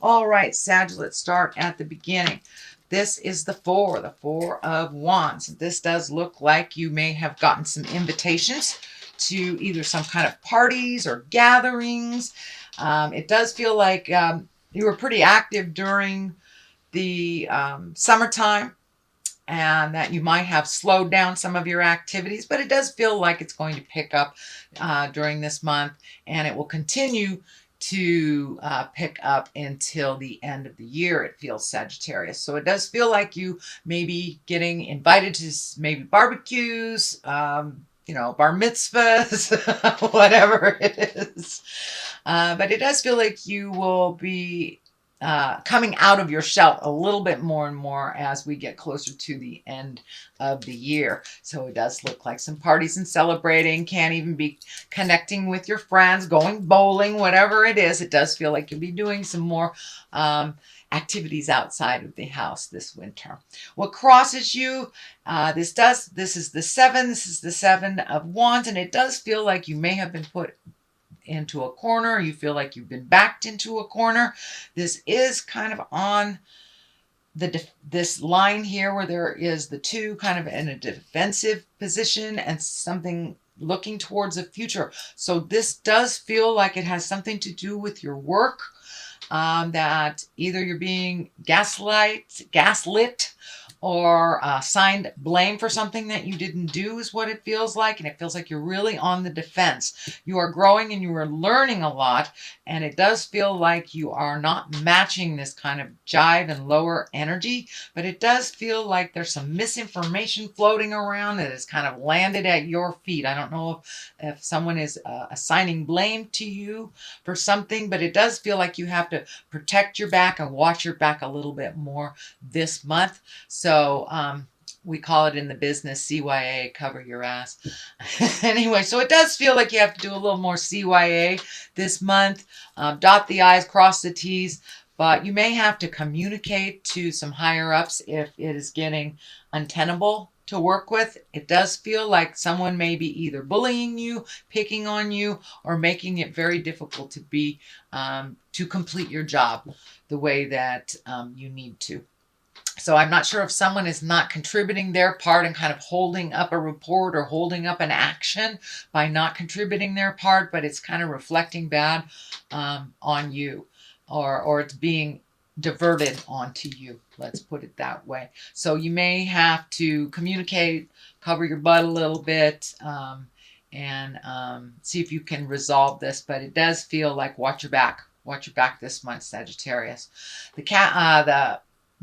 All right, Sag, let's start at the beginning. This is the Four of Wands. This does look like you may have gotten some invitations to either some kind of parties or gatherings. It does feel like you were pretty active during the summertime, and that you might have slowed down some of your activities, but it does feel like it's going to pick up during this month, and it will continue to pick up until the end of the year, it feels, Sagittarius. So it does feel like you may be getting invited to maybe barbecues, bar mitzvahs, whatever it is. But it does feel like you will be coming out of your shell a little bit more and more as we get closer to the end of the year. So it does look like some parties and celebrating, can even be connecting with your friends, going bowling, whatever it is. It does feel like you'll be doing some more activities outside of the house this winter. What crosses you, this is the seven of wands, and it does feel like you may have been put into a corner. You feel like you've been backed into a corner. This is kind of on this line here where there is the two kind of in a defensive position and something looking towards the future. So this does feel like it has something to do with your work, that either you're being gaslit, or assigned blame for something that you didn't do is what it feels like. And it feels like you're really on the defense. You are growing and you are learning a lot. And it does feel like you are not matching this kind of jive and lower energy. But it does feel like there's some misinformation floating around that has kind of landed at your feet. I don't know if someone is assigning blame to you for something, but it does feel like you have to protect your back and watch your back a little bit more this month. So we call it in the business CYA, cover your ass. Anyway, so it does feel like you have to do a little more CYA this month. Dot the I's, cross the T's, but you may have to communicate to some higher ups if it is getting untenable to work with. It does feel like someone may be either bullying you, picking on you, or making it very difficult to complete your job the way that you need to. So I'm not sure if someone is not contributing their part and kind of holding up a report or holding up an action by not contributing their part, but it's kind of reflecting bad on you, or it's being diverted onto you. Let's put it that way. So you may have to communicate, cover your butt a little bit, and see if you can resolve this. But it does feel like watch your back. Watch your back this month, Sagittarius.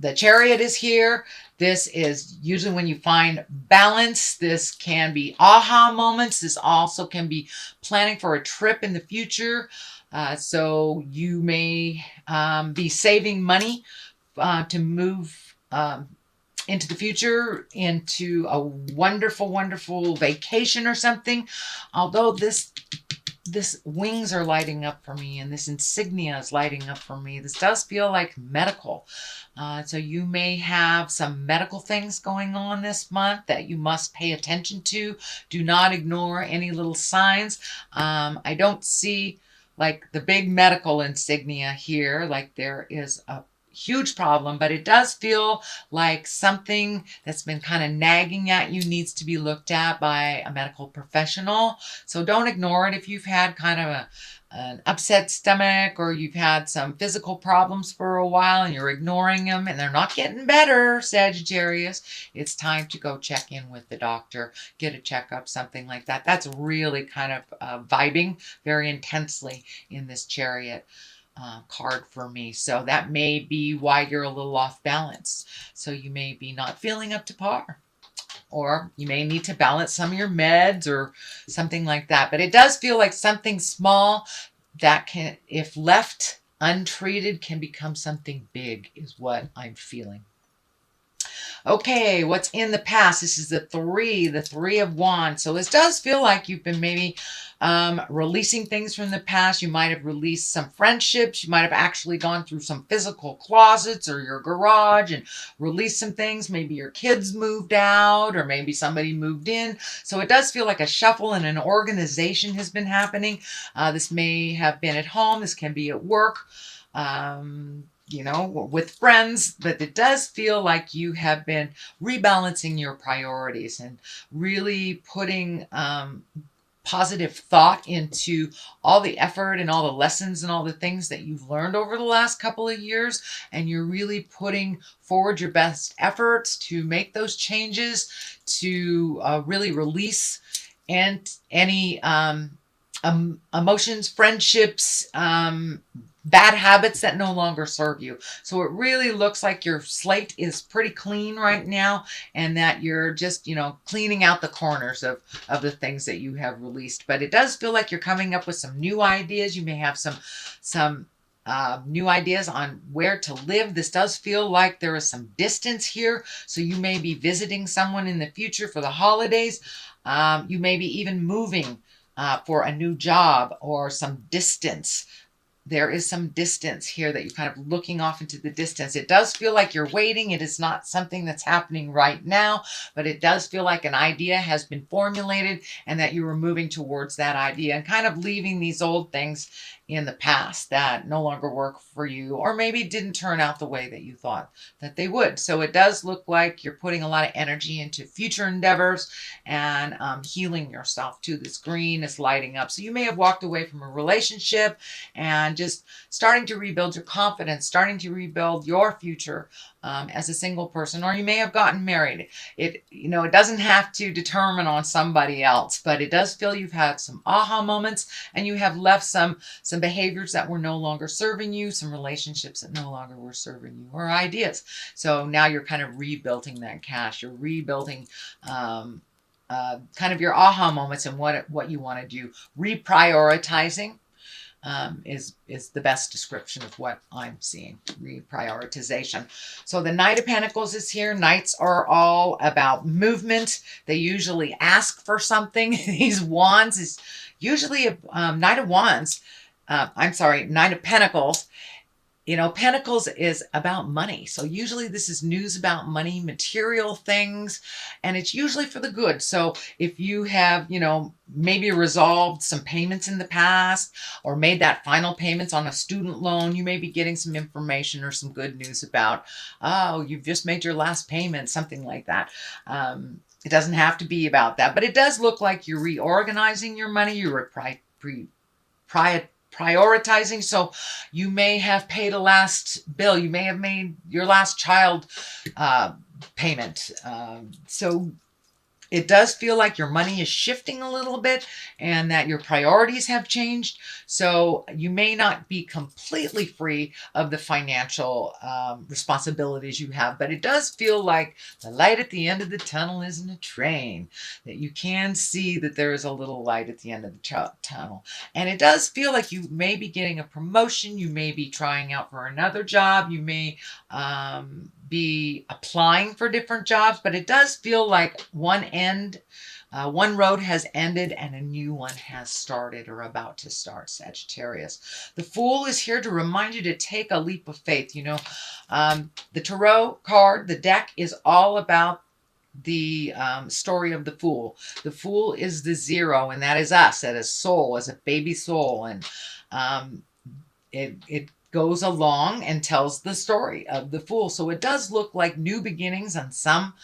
The Chariot is here. This is usually when you find balance. This can be aha moments. This also can be planning for a trip in the future. So you may be saving money to move into the future, into a wonderful, wonderful vacation or something. Although this wings are lighting up for me, and this insignia is lighting up for me. This does feel like medical. So you may have some medical things going on this month that you must pay attention to. Do not ignore any little signs. I don't see like the big medical insignia here, like there is a huge problem, but it does feel like something that's been kind of nagging at you needs to be looked at by a medical professional. So don't ignore it. If you've had kind of an upset stomach, or you've had some physical problems for a while and you're ignoring them and they're not getting better, Sagittarius, it's time to go check in with the doctor, get a checkup, something like that. That's really kind of vibing very intensely in this Chariot card for me. So that may be why you're a little off balance. So you may be not feeling up to par, or you may need to balance some of your meds or something like that. But it does feel like something small that can, if left untreated, can become something big, is what I'm feeling. Okay, what's in the past? This is the Three of Wands. So this does feel like you've been maybe releasing things from the past. You might have released some friendships. You might have actually gone through some physical closets or your garage and released some things. Maybe your kids moved out, or maybe somebody moved in. So it does feel like a shuffle and an organization has been happening. This may have been at home. This can be at work. you know, with friends, but it does feel like you have been rebalancing your priorities and really putting positive thought into all the effort and all the lessons and all the things that you've learned over the last couple of years. And you're really putting forward your best efforts to make those changes, to really release and any emotions, friendships, bad habits that no longer serve you. So it really looks like your slate is pretty clean right now, and that you're just, you know, cleaning out the corners of the things that you have released. But it does feel like you're coming up with some new ideas. You may have some new ideas on where to live. This does feel like there is some distance here. So you may be visiting someone in the future for the holidays. You may be even moving for a new job or some distance. There is some distance here that you're kind of looking off into the distance. It does feel like you're waiting. It is not something that's happening right now, but it does feel like an idea has been formulated and that you were moving towards that idea and kind of leaving these old things in the past that no longer work for you, or maybe didn't turn out the way that you thought that they would. So it does look like you're putting a lot of energy into future endeavors and healing yourself too. This green is lighting up. So you may have walked away from a relationship and just starting to rebuild your confidence, starting to rebuild your future as a single person, or you may have gotten married. It doesn't have to determine on somebody else, but it does feel you've had some aha moments and you have left some behaviors that were no longer serving you, some relationships that no longer were serving you, or ideas. So now you're kind of rebuilding that cash. You're rebuilding kind of your aha moments and what you want to do. Reprioritizing is the best description of what I'm seeing. Reprioritization. So the Knight of Pentacles is here. Knights are all about movement. They usually ask for something. These wands is usually a Knight of Wands. Knight of Pentacles. You know, Pentacles is about money. So usually this is news about money, material things, and it's usually for the good. So if you have, maybe resolved some payments in the past or made that final payments on a student loan, you may be getting some information or some good news about, oh, you've just made your last payment, something like that. It doesn't have to be about that, but it does look like you're reorganizing your money. You're prioritizing. So you may have paid a last bill. You may have made your last child payment. So it does feel like your money is shifting a little bit and that your priorities have changed. So you may not be completely free of the financial responsibilities you have, but it does feel like the light at the end of the tunnel isn't a train, that you can see that there is a little light at the end of the tunnel. And it does feel like you may be getting a promotion. You may be trying out for another job. You may be applying for different jobs, but it does feel like one road has ended and a new one has started or about to start, Sagittarius. The Fool is here to remind you to take a leap of faith. The Tarot card, the deck, is all about the story of the Fool. The Fool is the zero, and that is us, as a soul, as a baby soul. And it goes along and tells the story of the Fool. So it does look like new beginnings on some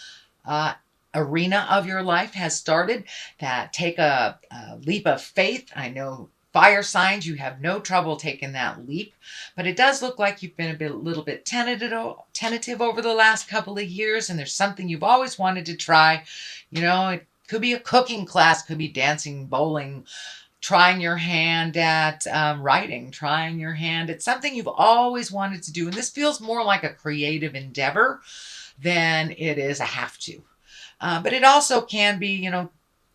arena of your life has started. That take a leap of faith. I know fire signs, you have no trouble taking that leap, but it does look like you've been a little bit tentative over the last couple of years, and there's something you've always wanted to try. It could be a cooking class, could be dancing, bowling, trying your hand at writing, trying your hand at something you've always wanted to do. And this feels more like a creative endeavor than it is a have to. But it also can be,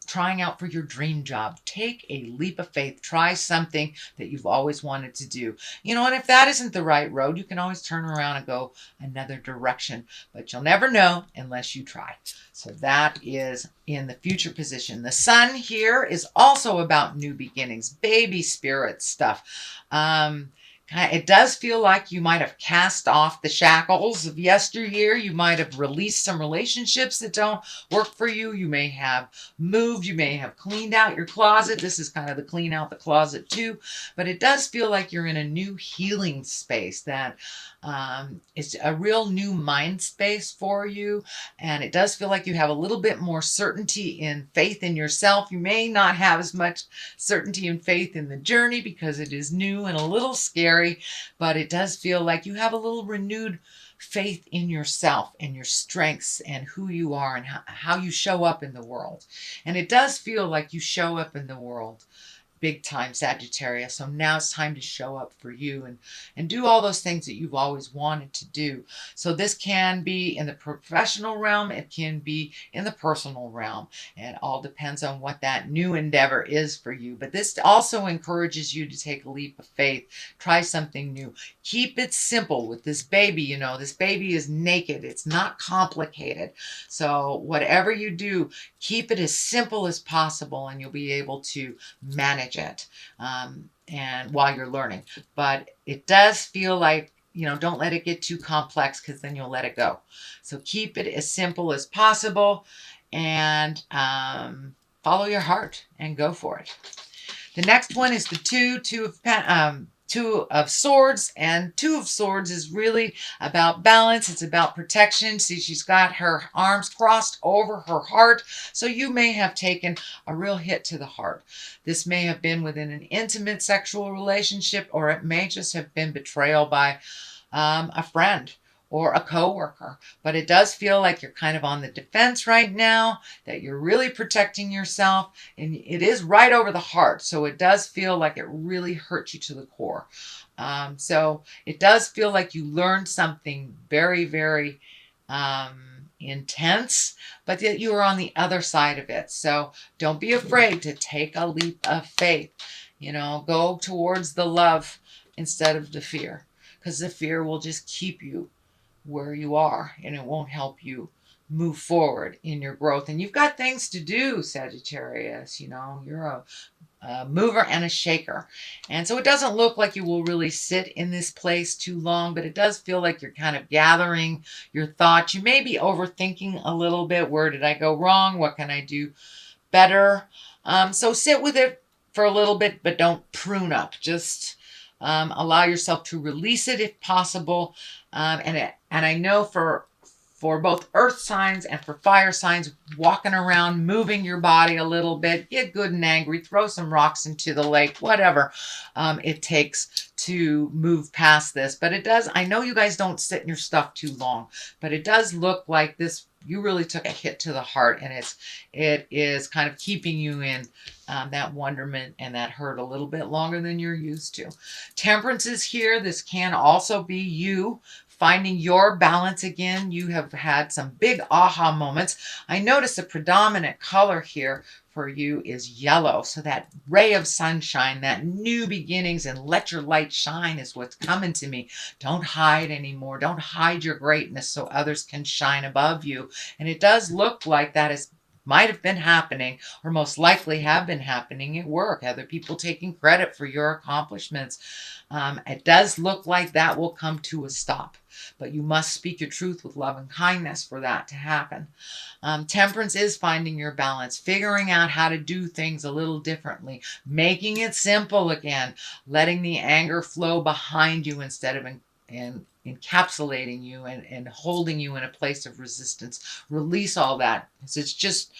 trying out for your dream job. Take a leap of faith. Try something that you've always wanted to do. And if that isn't the right road, you can always turn around and go another direction. But you'll never know unless you try. So that is in the future position. The Sun here is also about new beginnings, baby spirit stuff. It does feel like you might have cast off the shackles of yesteryear. You might have released some relationships that don't work for you. You may have moved. You may have cleaned out your closet. This is kind of the clean out the closet too. But it does feel like you're in a new healing space that it's a real new mind space for you. And it does feel like you have a little bit more certainty and faith in yourself. You may not have as much certainty and faith in the journey because it is new and a little scary, but it does feel like you have a little renewed faith in yourself and your strengths and who you are and how you show up in the world. And it does feel like you show up in the world big time, Sagittarius. So now it's time to show up for you and do all those things that you've always wanted to do. So this can be in the professional realm. It can be in the personal realm. It all depends on what that new endeavor is for you. But this also encourages you to take a leap of faith. Try something new. Keep it simple with this baby. You know, this baby is naked. It's not complicated. So whatever you do, keep it as simple as possible and you'll be able to manage it and while you're learning. But it does feel like, you know, don't let it get too complex because then you'll let it go. So keep it as simple as possible and follow your heart and go for it. The next one is the Two of Swords, and Two of Swords is really about balance. It's about protection. See, she's got her arms crossed over her heart. So you may have taken a real hit to the heart. This may have been within an intimate sexual relationship, or it may just have been betrayal by a friend or a coworker. But it does feel like you're kind of on the defense right now, that you're really protecting yourself, and it is right over the heart. So it does feel like it really hurts you to the core. So it does feel like you learned something very, very intense, but that you are on the other side of it. So don't be afraid to take a leap of faith. You know, go towards the love instead of the fear, because the fear will just keep you where you are and it won't help you move forward in your growth. And you've got things to do, Sagittarius. You know, you're a mover and a shaker. And so it doesn't look like you will really sit in this place too long, but it does feel like you're kind of gathering your thoughts. You may be overthinking a little bit. Where did I go wrong? What can I do better? So sit with it for a little bit, but don't prune up. Just allow yourself to release it if possible. And I know for both earth signs and for fire signs, walking around, moving your body a little bit, get good and angry, throw some rocks into the lake, whatever it takes to move past this. But it does, I know you guys don't sit in your stuff too long, but it does look like this, you really took a hit to the heart, and it is kind of keeping you in that wonderment and that hurt a little bit longer than you're used to. Temperance is here. This can also be you finding your balance again. You have had some big aha moments. I notice the predominant color here for you is yellow. So that ray of sunshine, that new beginnings and let your light shine is what's coming to me. Don't hide anymore. Don't hide your greatness so others can shine above you. And it does look like that is might have been happening, or most likely have been happening at work. Other people taking credit for your accomplishments. It does look like that will come to a stop, but you must speak your truth with love and kindness for that to happen. Temperance is finding your balance, figuring out how to do things a little differently, making it simple again, letting the anger flow behind you instead of encapsulating you and holding you in a place of resistance. Release all that. It's just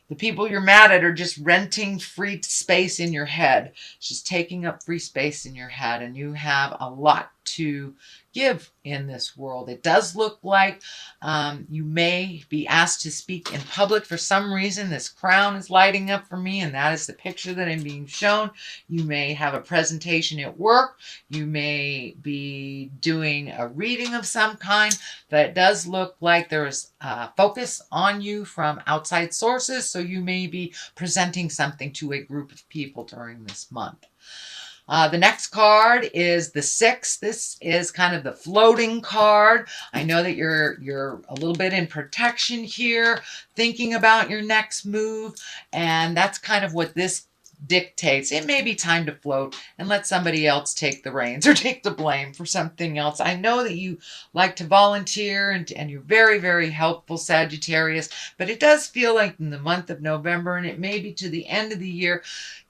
the people you're mad at are just renting free space in your head. It's just taking up free space in your head, and you have a lot to give in this world. It does look like you may be asked to speak in public for some reason. This crown is lighting up for me, and that is the picture that I'm being shown. You may have a presentation at work. You may be doing a reading of some kind, but it does look like there is focus on you from outside sources, so you may be presenting something to a group of people during this month. The next card is the 6. This is kind of the floating card. I know that you're a little bit in protection here, thinking about your next move, and that's kind of what this dictates it may be time to float and let somebody else take the reins or take the blame for something else. I know that you like to volunteer and you're very, very helpful, Sagittarius, but it does feel like in the month of November, and it may be to the end of the year,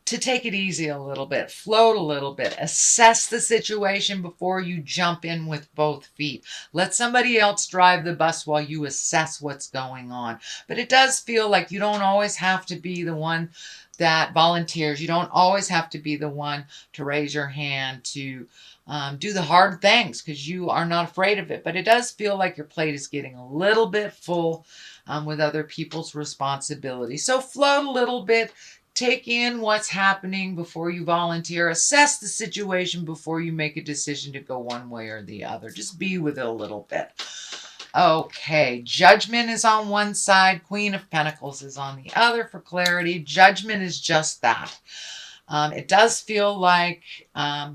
to take it easy a little bit, float a little bit, assess the situation before you jump in with both feet. Let somebody else drive the bus while you assess what's going on. But it does feel like you don't always have to be the one that volunteers. You don't always have to be the one to raise your hand, to do the hard things, because you are not afraid of it. But it does feel like your plate is getting a little bit full with other people's responsibility. So float a little bit. Take in what's happening before you volunteer. Assess the situation before you make a decision to go one way or the other. Just be with it a little bit. Okay, Judgment is on one side. Queen of Pentacles is on the other for clarity. Judgment is just that. It does feel like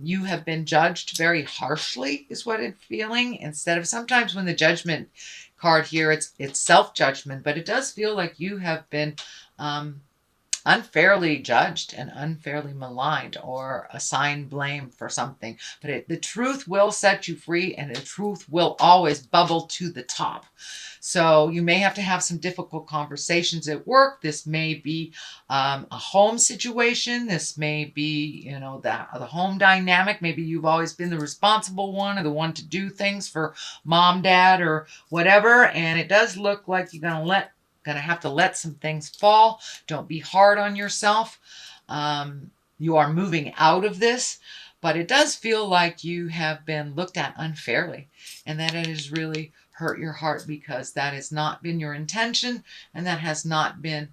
you have been judged very harshly, is what it's feeling. Instead of, sometimes when the Judgment card here, it's self-judgment, but it does feel like you have been unfairly judged and unfairly maligned or assigned blame for something. But the truth will set you free, and the truth will always bubble to the top. So you may have to have some difficult conversations at work. This may be a home situation. This may be, you know, the home dynamic. Maybe you've always been the responsible one or the one to do things for mom, dad, or whatever. And it does look like you're going to have to let some things fall. Don't be hard on yourself. You are moving out of this, but it does feel like you have been looked at unfairly, and that it has really hurt your heart, because that has not been your intention, and that has not been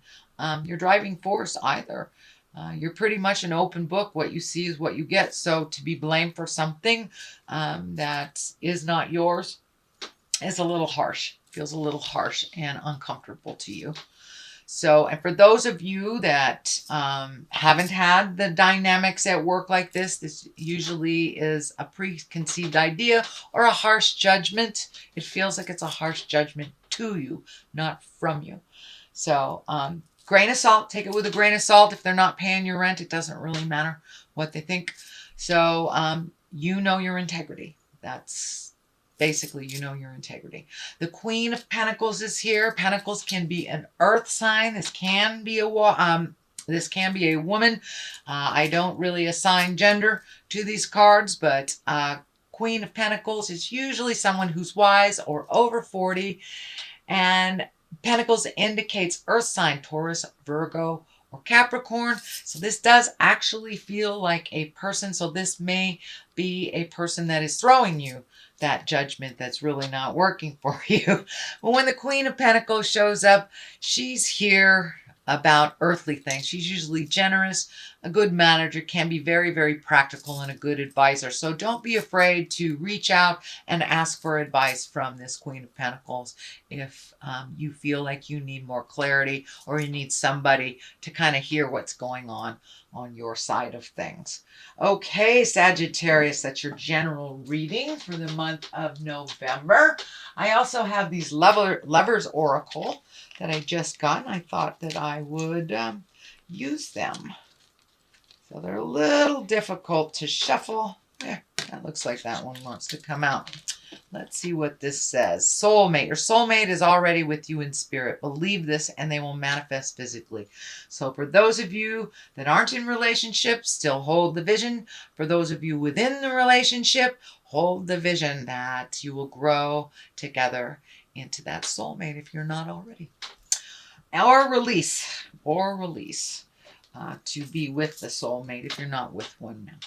your driving force either. You're pretty much an open book. What you see is what you get. So to be blamed for something that is not yours is a little harsh. Feels a little harsh and uncomfortable to you. So, and for those of you that haven't had the dynamics at work like this usually is a preconceived idea or a harsh judgment. It feels like it's a harsh judgment to you, not from you. So, grain of salt, take it with a grain of salt. If they're not paying your rent, it doesn't really matter what they think. So, you know your integrity. That's basically, you know your integrity. The Queen of Pentacles is here. Pentacles can be an earth sign. This can be a woman. I don't really assign gender to these cards, but Queen of Pentacles is usually someone who's wise or over 40. And Pentacles indicates earth sign, Taurus, Virgo, or Capricorn. So this does actually feel like a person. So this may be a person that is throwing you that judgment that's really not working for you. But when the Queen of Pentacles shows up, she's here about earthly things. She's usually generous, a good manager, can be very, very practical, and a good advisor. So don't be afraid to reach out and ask for advice from this Queen of Pentacles if you feel like you need more clarity or you need somebody to kind of hear what's going on your side of things. Okay, Sagittarius, that's your general reading for the month of November. I also have these Lovers Oracle that I just got, and I thought that I would use them. So they're a little difficult to shuffle. There, that looks like that one wants to come out. Let's see what this says. Soulmate. Your soulmate is already with you in spirit. Believe this and they will manifest physically. So for those of you that aren't in relationships, still hold the vision. For those of you within the relationship, hold the vision that you will grow together into that soulmate if you're not already. Or release. To be with the soulmate if you're not with one now.